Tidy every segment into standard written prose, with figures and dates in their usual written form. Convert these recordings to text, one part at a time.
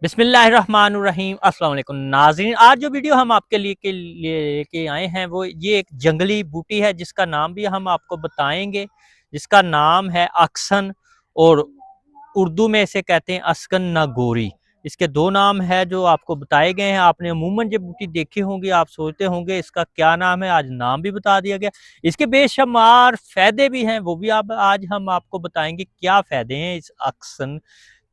बिस्मिल्लाहिर्रहमानुर्रहीम अस्सलाम वालेकुम नाज़रीन। आज जो वीडियो हम आपके लिए लेके आए हैं वो ये एक जंगली बूटी है जिसका नाम भी हम आपको बताएंगे, जिसका नाम है अक्सन और उर्दू में इसे कहते हैं अस्कन नागोरी। इसके दो नाम है जो आपको बताए गए हैं। आपने अमूमन जब बूटी देखी होंगी आप सोचते होंगे इसका क्या नाम है, आज नाम भी बता दिया गया। इसके बेशुमार फ़ायदे भी हैं, वो भी आप आज हम आपको बताएंगे क्या फ़ायदे हैं इस अक्सन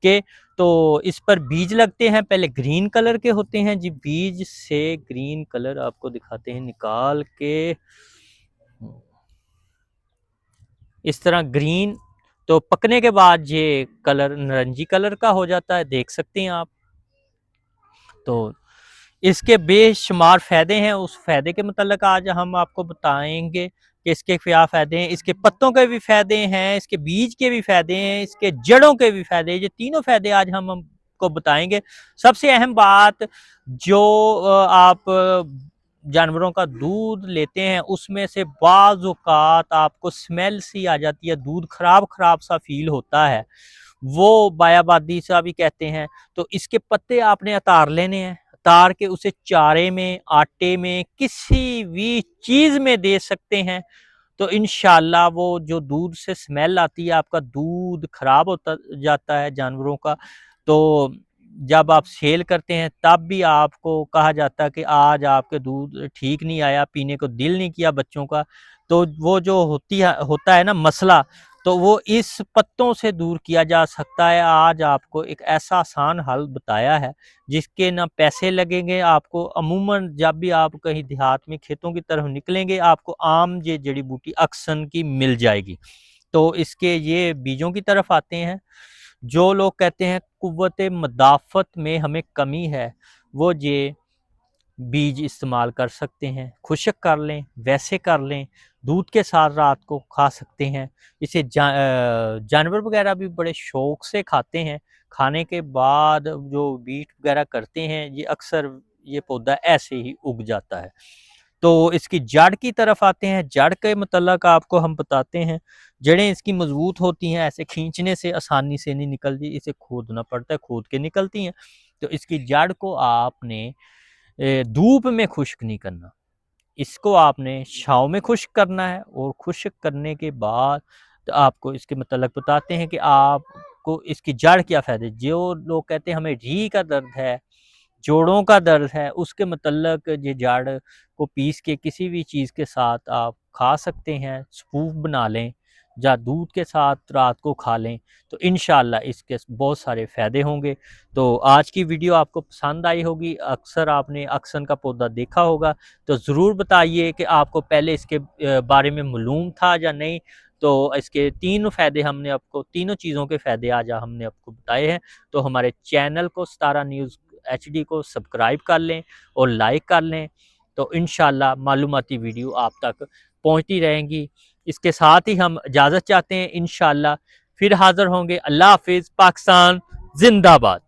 के। तो इस पर बीज लगते हैं, पहले ग्रीन कलर के होते हैं जी। बीज से ग्रीन कलर आपको दिखाते हैं निकाल के, इस तरह ग्रीन। तो पकने के बाद ये कलर नारंगी कलर का हो जाता है, देख सकते हैं आप। तो इसके बेशुमार फ़ायदे हैं, उस फ़ायदे के मतलब आज हम आपको बताएंगे कि इसके क्या फ़ायदे हैं। इसके पत्तों के भी फ़ायदे हैं, इसके बीज के भी फ़ायदे हैं, इसके जड़ों के भी फ़ायदे हैं। ये तीनों फ़ायदे आज हम आपको बताएंगे। सबसे अहम बात जो आप जानवरों का दूध लेते हैं उसमें से बाज़ औक़ात आपको स्मेल सी आ जाती है, दूध ख़राब ख़राब सा फ़ील होता है, वो बायाबादी सा भी कहते हैं। तो इसके पत्ते आपने उतार लेने हैं, उतार के उसे चारे में, आटे में, किसी भी चीज़ में दे सकते हैं। तो इंशाल्लाह वो जो दूध से स्मेल आती है, आपका दूध खराब होता जाता है जानवरों का, तो जब आप सेल करते हैं तब भी आपको कहा जाता है कि आज आपके दूध ठीक नहीं आया, पीने को दिल नहीं किया बच्चों का। तो वो जो होता है ना मसला, तो वो इस पत्तों से दूर किया जा सकता है। आज आपको एक ऐसा आसान हल बताया है जिसके ना पैसे लगेंगे आपको। अमूमन जब भी आप कहीं देहात में खेतों की तरफ निकलेंगे आपको आम ये जड़ी बूटी अक्सन की मिल जाएगी। तो इसके ये बीजों की तरफ आते हैं। जो लोग कहते हैं कुव्वत मदाफ़त में हमें कमी है, वो ये बीज इस्तेमाल कर सकते हैं, खुश्क कर लें, वैसे कर लें, दूध के साथ रात को खा सकते हैं। इसे जानवर वगैरह भी बड़े शौक से खाते हैं। खाने के बाद जो बीट वगैरह करते हैं, ये अक्सर ये पौधा ऐसे ही उग जाता है। तो इसकी जड़ की तरफ आते हैं। जड़ के मतलब आपको हम बताते हैं, जड़ें इसकी मजबूत होती हैं, ऐसे खींचने से आसानी से नहीं निकलती, इसे खोदना पड़ता है, खोद के निकलती हैं। तो इसकी जड़ को आपने धूप में खुश्क नहीं करना, इसको आपने छाँव में खुश्क करना है। और खुश्क करने के बाद तो आपको इसके मतलब बताते हैं कि आपको इसकी जड़ क्या फ़ायदे। जो लोग कहते हैं हमें रीढ़ का दर्द है, जोड़ों का दर्द है, उसके मतलब ये जड़ को पीस के किसी भी चीज़ के साथ आप खा सकते हैं, सूप बना लें या दूध के साथ रात को खा लें, तो इंशाल्लाह इसके बहुत सारे फ़ायदे होंगे। तो आज की वीडियो आपको पसंद आई होगी, अक्सर आपने अक्सन का पौधा देखा होगा, तो ज़रूर बताइए कि आपको पहले इसके बारे में मालूम था या नहीं। तो इसके तीनों फ़ायदे हमने आपको, तीनों चीज़ों के फ़ायदे आज हमने आपको बताए हैं। तो हमारे चैनल को सितारा न्यूज़ एचडी को सब्सक्राइब कर लें और लाइक कर लें, तो इंशाल्लाह मालूमाती वीडियो आप तक पहुंचती रहेंगी। इसके साथ ही हम इजाज़त चाहते हैं, इंशाल्लाह फिर हाज़िर होंगे। अल्लाह हाफ़िज़। पाकिस्तान जिंदाबाद।